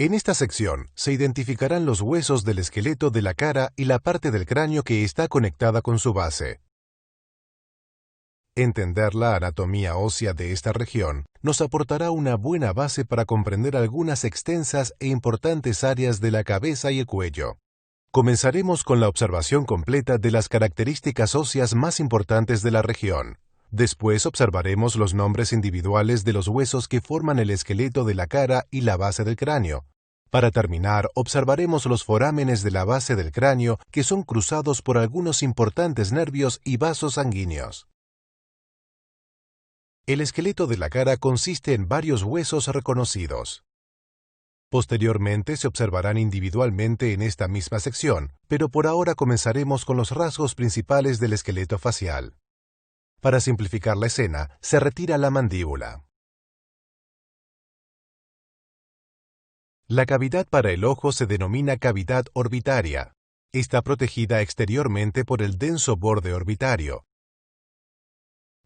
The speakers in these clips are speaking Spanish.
En esta sección se identificarán los huesos del esqueleto de la cara y la parte del cráneo que está conectada con su base. Entender la anatomía ósea de esta región nos aportará una buena base para comprender algunas extensas e importantes áreas de la cabeza y el cuello. Comenzaremos con la observación completa de las características óseas más importantes de la región. Después observaremos los nombres individuales de los huesos que forman el esqueleto de la cara y la base del cráneo. Para terminar, observaremos los forámenes de la base del cráneo que son cruzados por algunos importantes nervios y vasos sanguíneos. El esqueleto de la cara consiste en varios huesos reconocidos. Posteriormente se observarán individualmente en esta misma sección, pero por ahora comenzaremos con los rasgos principales del esqueleto facial. Para simplificar la escena, se retira la mandíbula. La cavidad para el ojo se denomina cavidad orbitaria. Está protegida exteriormente por el denso borde orbitario.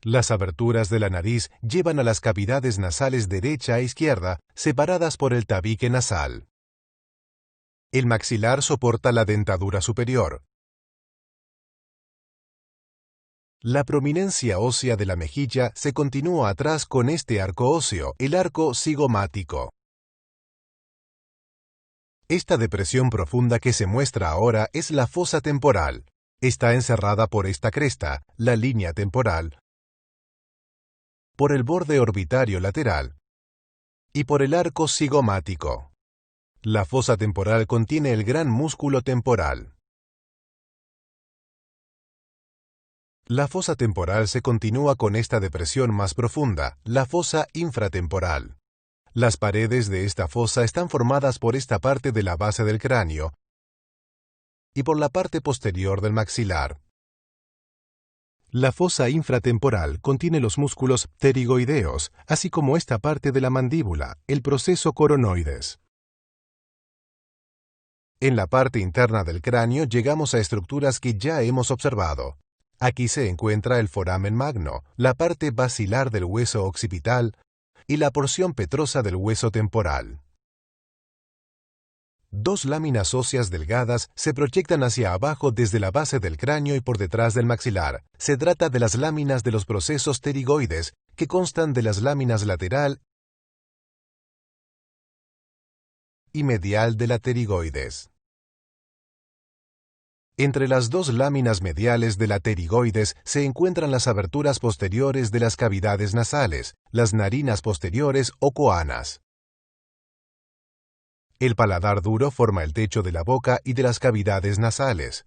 Las aberturas de la nariz llevan a las cavidades nasales derecha e izquierda, separadas por el tabique nasal. El maxilar soporta la dentadura superior. La prominencia ósea de la mejilla se continúa atrás con este arco óseo, el arco cigomático. Esta depresión profunda que se muestra ahora es la fosa temporal. Está encerrada por esta cresta, la línea temporal, por el borde orbitario lateral y por el arco cigomático. La fosa temporal contiene el gran músculo temporal. La fosa temporal se continúa con esta depresión más profunda, la fosa infratemporal. Las paredes de esta fosa están formadas por esta parte de la base del cráneo y por la parte posterior del maxilar. La fosa infratemporal contiene los músculos pterigoideos, así como esta parte de la mandíbula, el proceso coronoides. En la parte interna del cráneo llegamos a estructuras que ya hemos observado. Aquí se encuentra el foramen magno, la parte basilar del hueso occipital y la porción petrosa del hueso temporal. Dos láminas óseas delgadas se proyectan hacia abajo desde la base del cráneo y por detrás del maxilar. Se trata de las láminas de los procesos pterigoides, que constan de las láminas lateral y medial de la pterigoides. Entre las dos láminas mediales de la pterigoides se encuentran las aberturas posteriores de las cavidades nasales, las narinas posteriores o coanas. El paladar duro forma el techo de la boca y de las cavidades nasales.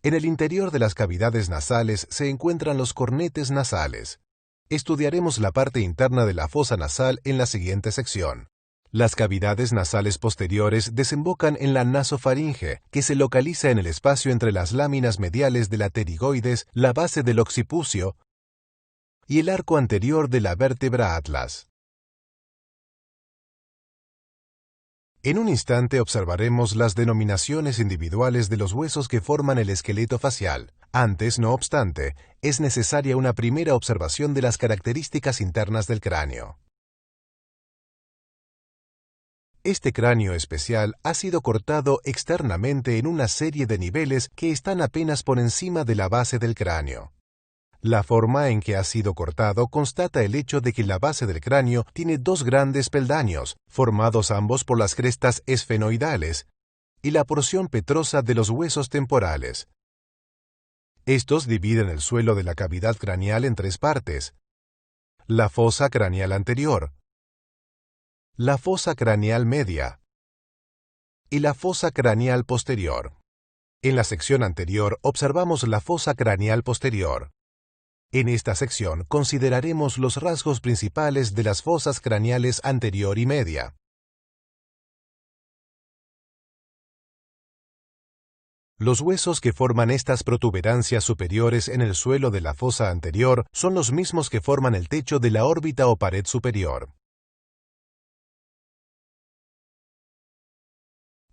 En el interior de las cavidades nasales se encuentran los cornetes nasales. Estudiaremos la parte interna de la fosa nasal en la siguiente sección. Las cavidades nasales posteriores desembocan en la nasofaringe, que se localiza en el espacio entre las láminas mediales de la pterigoides, la base del occipucio y el arco anterior de la vértebra atlas. En un instante observaremos las denominaciones individuales de los huesos que forman el esqueleto facial. Antes, no obstante, es necesaria una primera observación de las características internas del cráneo. Este cráneo especial ha sido cortado externamente en una serie de niveles que están apenas por encima de la base del cráneo. La forma en que ha sido cortado constata el hecho de que la base del cráneo tiene dos grandes peldaños, formados ambos por las crestas esfenoidales y la porción petrosa de los huesos temporales. Estos dividen el suelo de la cavidad craneal en tres partes: la fosa craneal anterior, la fosa craneal media y la fosa craneal posterior. En la sección anterior observamos la fosa craneal posterior. En esta sección consideraremos los rasgos principales de las fosas craneales anterior y media. Los huesos que forman estas protuberancias superiores en el suelo de la fosa anterior son los mismos que forman el techo de la órbita o pared superior.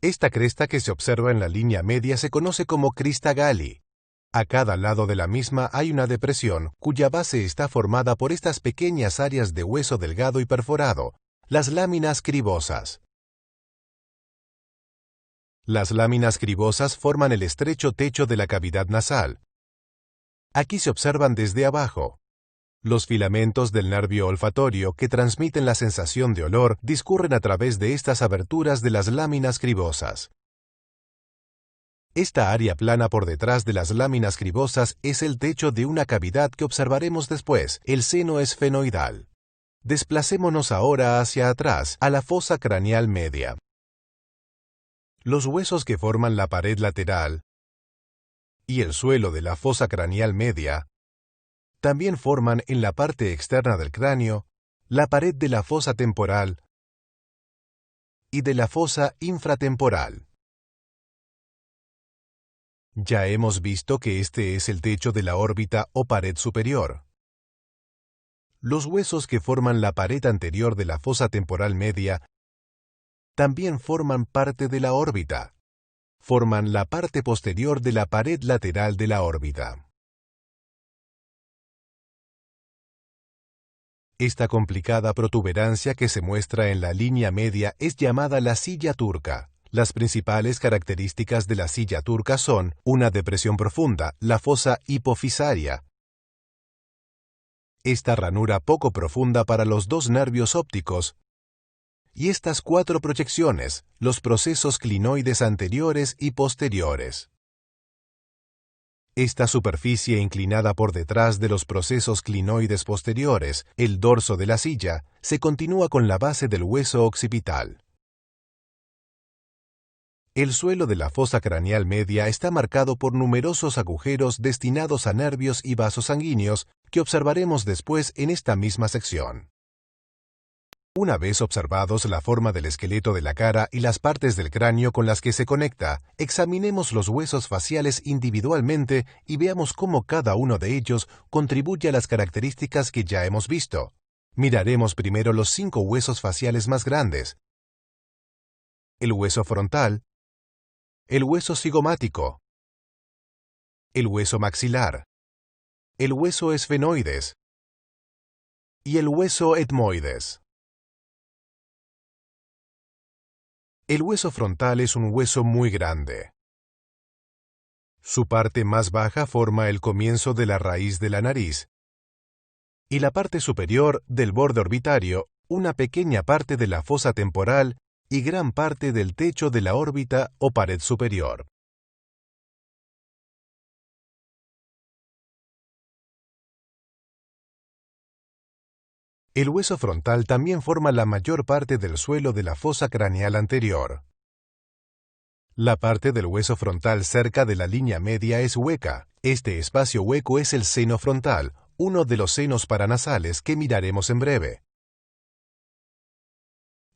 Esta cresta que se observa en la línea media se conoce como crista Galli. A cada lado de la misma hay una depresión, cuya base está formada por estas pequeñas áreas de hueso delgado y perforado, las láminas cribosas. Las láminas cribosas forman el estrecho techo de la cavidad nasal. Aquí se observan desde abajo. Los filamentos del nervio olfatorio que transmiten la sensación de olor discurren a través de estas aberturas de las láminas cribosas. Esta área plana por detrás de las láminas cribosas es el techo de una cavidad que observaremos después, el seno esfenoidal. Desplacémonos ahora hacia atrás, a la fosa craneal media. Los huesos que forman la pared lateral y el suelo de la fosa craneal media también forman en la parte externa del cráneo la pared de la fosa temporal y de la fosa infratemporal. Ya hemos visto que este es el techo de la órbita o pared superior. Los huesos que forman la pared anterior de la fosa temporal media también forman parte de la órbita. Forman la parte posterior de la pared lateral de la órbita. Esta complicada protuberancia que se muestra en la línea media es llamada la silla turca. Las principales características de la silla turca son una depresión profunda, la fosa hipofisaria. Esta ranura poco profunda para los dos nervios ópticos y estas 4 proyecciones, los procesos clinoides anteriores y posteriores. Esta superficie inclinada por detrás de los procesos clinoides posteriores, el dorso de la silla, se continúa con la base del hueso occipital. El suelo de la fosa craneal media está marcado por numerosos agujeros destinados a nervios y vasos sanguíneos que observaremos después en esta misma sección. Una vez observados la forma del esqueleto de la cara y las partes del cráneo con las que se conecta, examinemos los huesos faciales individualmente y veamos cómo cada uno de ellos contribuye a las características que ya hemos visto. Miraremos primero los 5 huesos faciales más grandes: el hueso frontal, el hueso cigomático, el hueso maxilar, el hueso esfenoides y el hueso etmoides. El hueso frontal es un hueso muy grande. Su parte más baja forma el comienzo de la raíz de la nariz y la parte superior del borde orbitario, una pequeña parte de la fosa temporal y gran parte del techo de la órbita o pared superior. El hueso frontal también forma la mayor parte del suelo de la fosa craneal anterior. La parte del hueso frontal cerca de la línea media es hueca. Este espacio hueco es el seno frontal, uno de los senos paranasales que miraremos en breve.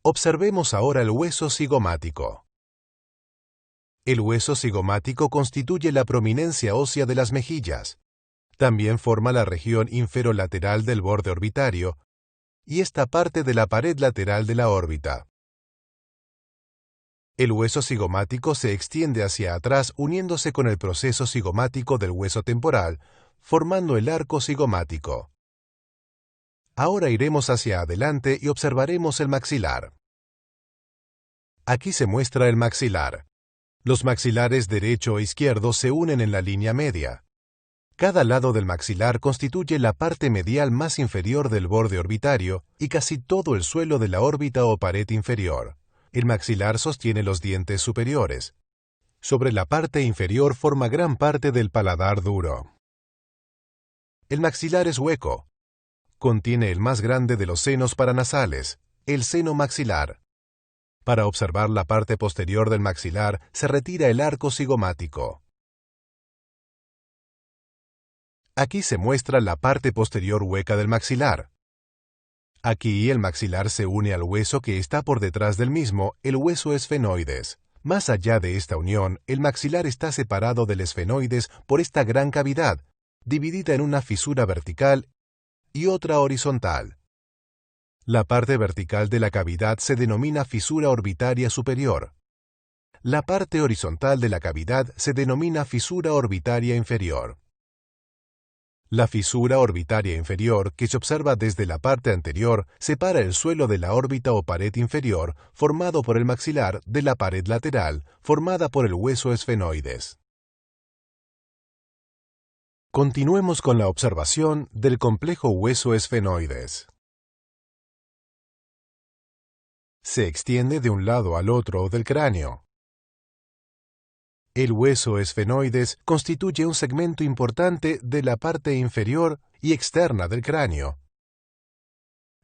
Observemos ahora el hueso cigomático. El hueso cigomático constituye la prominencia ósea de las mejillas. También forma la región inferolateral del borde orbitario y esta parte de la pared lateral de la órbita. El hueso cigomático se extiende hacia atrás uniéndose con el proceso cigomático del hueso temporal, formando el arco cigomático. Ahora iremos hacia adelante y observaremos el maxilar. Aquí se muestra el maxilar. Los maxilares derecho e izquierdo se unen en la línea media. Cada lado del maxilar constituye la parte medial más inferior del borde orbitario y casi todo el suelo de la órbita o pared inferior. El maxilar sostiene los dientes superiores. Sobre la parte inferior forma gran parte del paladar duro. El maxilar es hueco. Contiene el más grande de los senos paranasales, el seno maxilar. Para observar la parte posterior del maxilar se retira el arco cigomático. Aquí se muestra la parte posterior hueca del maxilar. Aquí el maxilar se une al hueso que está por detrás del mismo, el hueso esfenoides. Más allá de esta unión, el maxilar está separado del esfenoides por esta gran cavidad, dividida en una fisura vertical y otra horizontal. La parte vertical de la cavidad se denomina fisura orbitaria superior. La parte horizontal de la cavidad se denomina fisura orbitaria inferior. La fisura orbitaria inferior, que se observa desde la parte anterior, separa el suelo de la órbita o pared inferior, formado por el maxilar, de la pared lateral, formada por el hueso esfenoides. Continuemos con la observación del complejo hueso esfenoides. Se extiende de un lado al otro del cráneo. El hueso esfenoides constituye un segmento importante de la parte inferior y externa del cráneo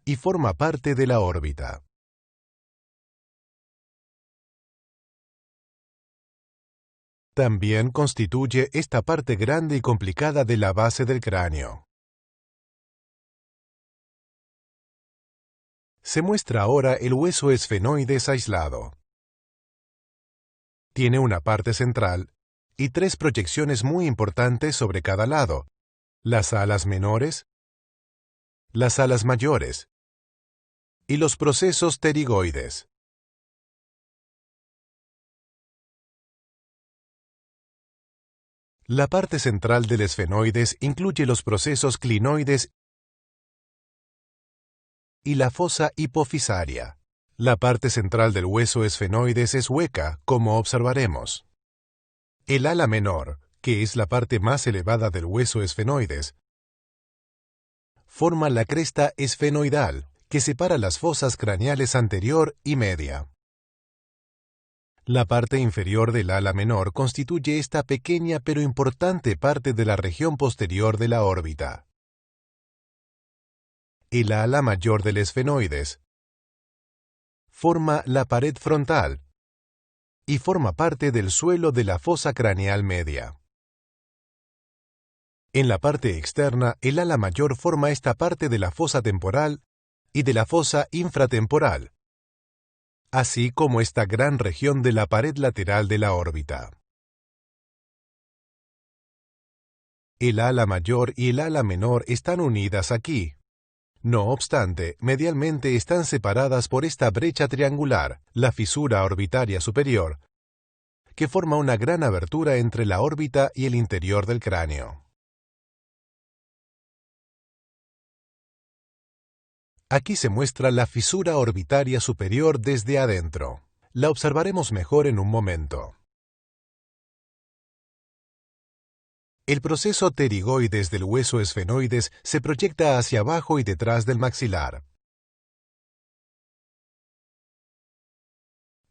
y forma parte de la órbita. También constituye esta parte grande y complicada de la base del cráneo. Se muestra ahora el hueso esfenoides aislado. Tiene una parte central y tres proyecciones muy importantes sobre cada lado: las alas menores, las alas mayores y los procesos pterigoides. La parte central del esfenoides incluye los procesos clinoides y la fosa hipofisaria. La parte central del hueso esfenoides es hueca, como observaremos. El ala menor, que es la parte más elevada del hueso esfenoides, forma la cresta esfenoidal, que separa las fosas craneales anterior y media. La parte inferior del ala menor constituye esta pequeña pero importante parte de la región posterior de la órbita. El ala mayor del esfenoides forma la pared frontal y forma parte del suelo de la fosa craneal media. En la parte externa, el ala mayor forma esta parte de la fosa temporal y de la fosa infratemporal, así como esta gran región de la pared lateral de la órbita. El ala mayor y el ala menor están unidas aquí. No obstante, medialmente están separadas por esta brecha triangular, la fisura orbitaria superior, que forma una gran abertura entre la órbita y el interior del cráneo. Aquí se muestra la fisura orbitaria superior desde adentro. La observaremos mejor en un momento. El proceso pterigoides del hueso esfenoides se proyecta hacia abajo y detrás del maxilar.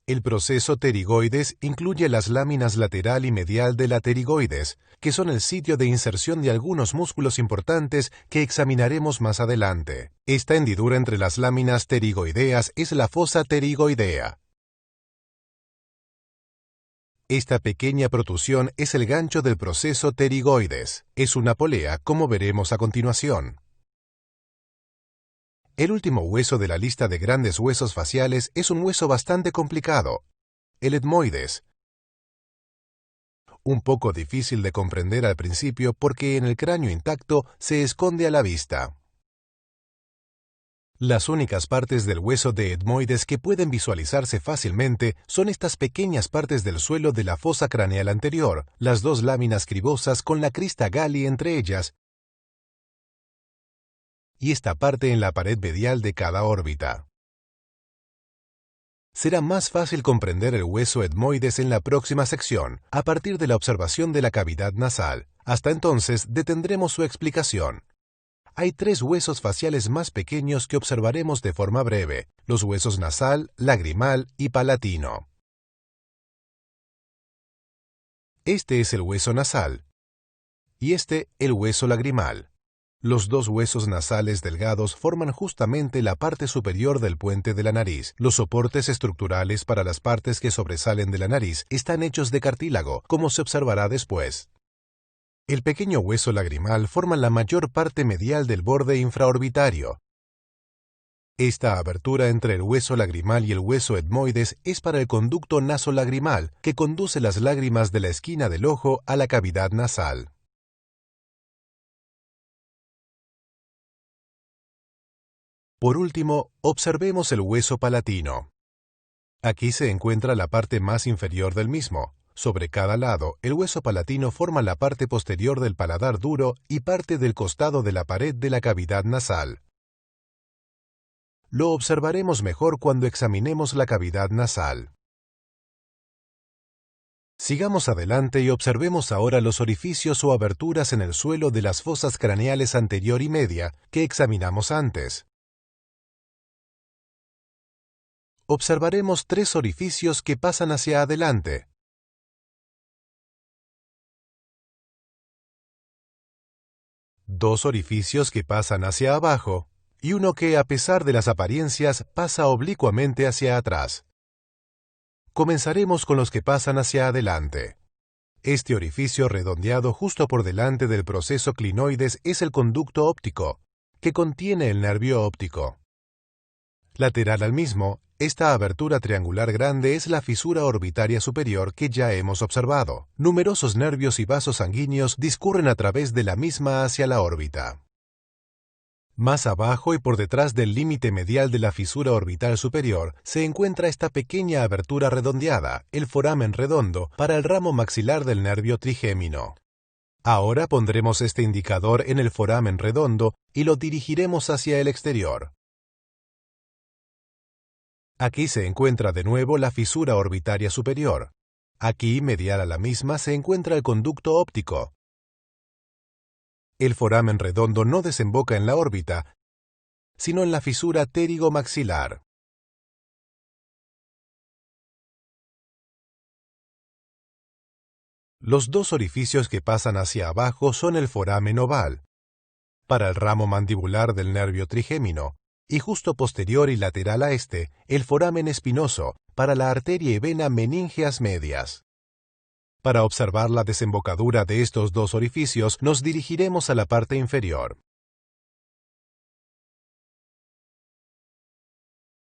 El proceso pterigoides incluye las láminas lateral y medial de la pterigoides, que son el sitio de inserción de algunos músculos importantes que examinaremos más adelante. Esta hendidura entre las láminas pterigoideas es la fosa pterigoidea. Esta pequeña protrusión es el gancho del proceso pterigoides. Es una polea, como veremos a continuación. El último hueso de la lista de grandes huesos faciales es un hueso bastante complicado, el etmoides. Un poco difícil de comprender al principio porque en el cráneo intacto se esconde a la vista. Las únicas partes del hueso de etmoides que pueden visualizarse fácilmente son estas pequeñas partes del suelo de la fosa craneal anterior, las dos láminas cribosas con la crista Galli entre ellas, y esta parte en la pared medial de cada órbita. Será más fácil comprender el hueso etmoides en la próxima sección, a partir de la observación de la cavidad nasal. Hasta entonces detendremos su explicación. Hay tres huesos faciales más pequeños que observaremos de forma breve: los huesos nasal, lagrimal y palatino. Este es el hueso nasal y este el hueso lagrimal. Los dos huesos nasales delgados forman justamente la parte superior del puente de la nariz. Los soportes estructurales para las partes que sobresalen de la nariz están hechos de cartílago, como se observará después. El pequeño hueso lagrimal forma la mayor parte medial del borde infraorbitario. Esta abertura entre el hueso lagrimal y el hueso etmoides es para el conducto nasolagrimal, que conduce las lágrimas de la esquina del ojo a la cavidad nasal. Por último, observemos el hueso palatino. Aquí se encuentra la parte más inferior del mismo. Sobre cada lado, el hueso palatino forma la parte posterior del paladar duro y parte del costado de la pared de la cavidad nasal. Lo observaremos mejor cuando examinemos la cavidad nasal. Sigamos adelante y observemos ahora los orificios o aberturas en el suelo de las fosas craneales anterior y media que examinamos antes. Observaremos 3 orificios que pasan hacia adelante. Dos orificios que pasan hacia abajo, y uno que, a pesar de las apariencias, pasa oblicuamente hacia atrás. Comenzaremos con los que pasan hacia adelante. Este orificio redondeado justo por delante del proceso clinoides es el conducto óptico, que contiene el nervio óptico. Lateral al mismo, esta abertura triangular grande es la fisura orbitaria superior que ya hemos observado. Numerosos nervios y vasos sanguíneos discurren a través de la misma hacia la órbita. Más abajo y por detrás del límite medial de la fisura orbital superior se encuentra esta pequeña abertura redondeada, el foramen redondo, para el ramo maxilar del nervio trigémino. Ahora pondremos este indicador en el foramen redondo y lo dirigiremos hacia el exterior. Aquí se encuentra de nuevo la fisura orbitaria superior. Aquí, medial a la misma, se encuentra el conducto óptico. El foramen redondo no desemboca en la órbita, sino en la fisura pterigomaxilar. Los dos orificios que pasan hacia abajo son el foramen oval, para el ramo mandibular del nervio trigémino, y justo posterior y lateral a este, el foramen espinoso, para la arteria y vena meníngeas medias. Para observar la desembocadura de estos dos orificios, nos dirigiremos a la parte inferior.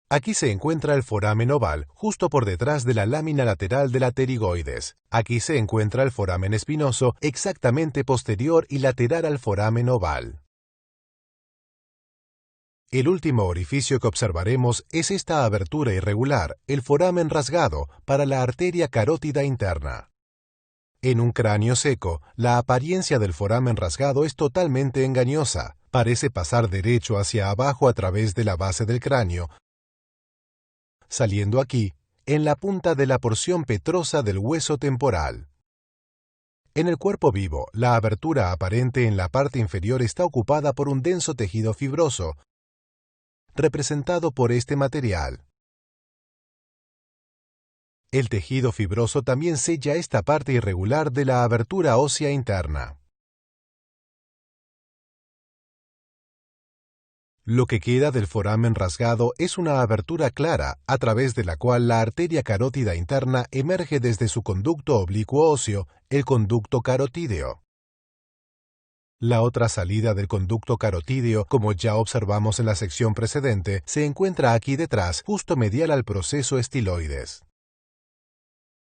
Aquí se encuentra el foramen oval, justo por detrás de la lámina lateral de la pterigoides. Aquí se encuentra el foramen espinoso, exactamente posterior y lateral al foramen oval. El último orificio que observaremos es esta abertura irregular, el foramen rasgado, para la arteria carótida interna. En un cráneo seco, la apariencia del foramen rasgado es totalmente engañosa. Parece pasar derecho hacia abajo a través de la base del cráneo, saliendo aquí, en la punta de la porción petrosa del hueso temporal. En el cuerpo vivo, la abertura aparente en la parte inferior está ocupada por un denso tejido fibroso, representado por este material. El tejido fibroso también sella esta parte irregular de la abertura ósea interna. Lo que queda del foramen rasgado es una abertura clara, a través de la cual la arteria carótida interna emerge desde su conducto oblicuo óseo, el conducto carotídeo. La otra salida del conducto carotídeo, como ya observamos en la sección precedente, se encuentra aquí detrás, justo medial al proceso estiloides.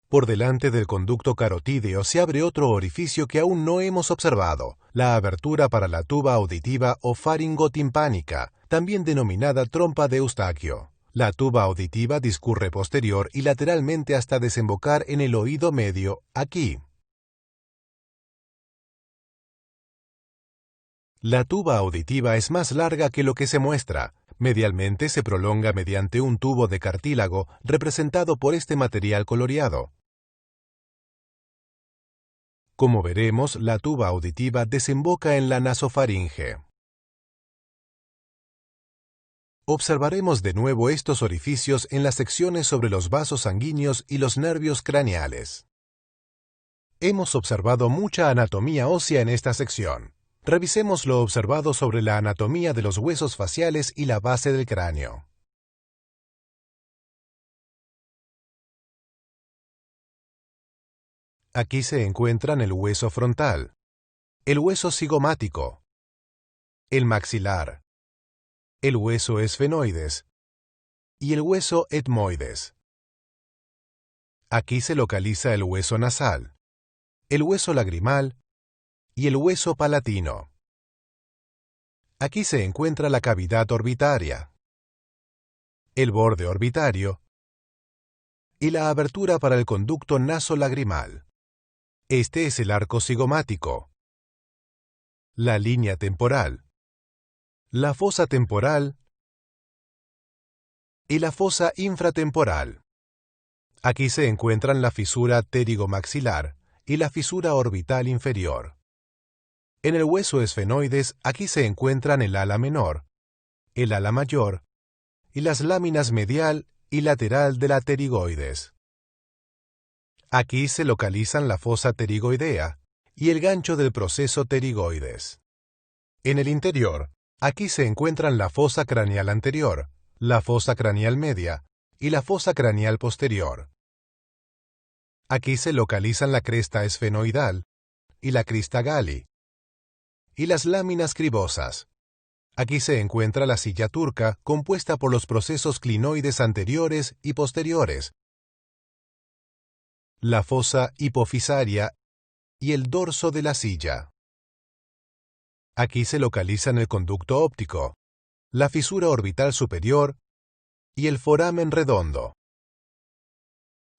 Por delante del conducto carotídeo se abre otro orificio que aún no hemos observado, la abertura para la tuba auditiva o faringotimpánica, también denominada trompa de Eustaquio. La tuba auditiva discurre posterior y lateralmente hasta desembocar en el oído medio, aquí. La tuba auditiva es más larga que lo que se muestra. Medialmente se prolonga mediante un tubo de cartílago representado por este material coloreado. Como veremos, la tuba auditiva desemboca en la nasofaringe. Observaremos de nuevo estos orificios en las secciones sobre los vasos sanguíneos y los nervios craneales. Hemos observado mucha anatomía ósea en esta sección. Revisemos lo observado sobre la anatomía de los huesos faciales y la base del cráneo. Aquí se encuentran el hueso frontal, el hueso cigomático, el maxilar, el hueso esfenoides y el hueso etmoides. Aquí se localiza el hueso nasal, el hueso lagrimal y el hueso palatino. Aquí se encuentra la cavidad orbitaria, el borde orbitario y la abertura para el conducto nasolagrimal. Este es el arco cigomático, la línea temporal, la fosa temporal y la fosa infratemporal. Aquí se encuentran la fisura pterigomaxilar y la fisura orbital inferior. En el hueso esfenoides, aquí se encuentran el ala menor, el ala mayor y las láminas medial y lateral de la pterigoides. Aquí se localizan la fosa pterigoidea y el gancho del proceso pterigoides. En el interior, aquí se encuentran la fosa craneal anterior, la fosa craneal media y la fosa craneal posterior. Aquí se localizan la cresta esfenoidal y la crista Galli y las láminas cribosas. Aquí se encuentra la silla turca compuesta por los procesos clinoides anteriores y posteriores, la fosa hipofisaria y el dorso de la silla. Aquí se localizan el conducto óptico, la fisura orbital superior y el foramen redondo.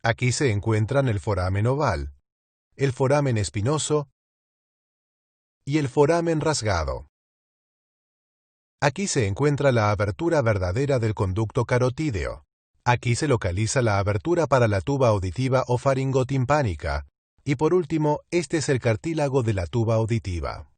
Aquí se encuentran el foramen oval, el foramen espinoso y el foramen rasgado. Aquí se encuentra la abertura verdadera del conducto carotídeo. Aquí se localiza la abertura para la tuba auditiva o faringotimpánica. Y por último, este es el cartílago de la tuba auditiva.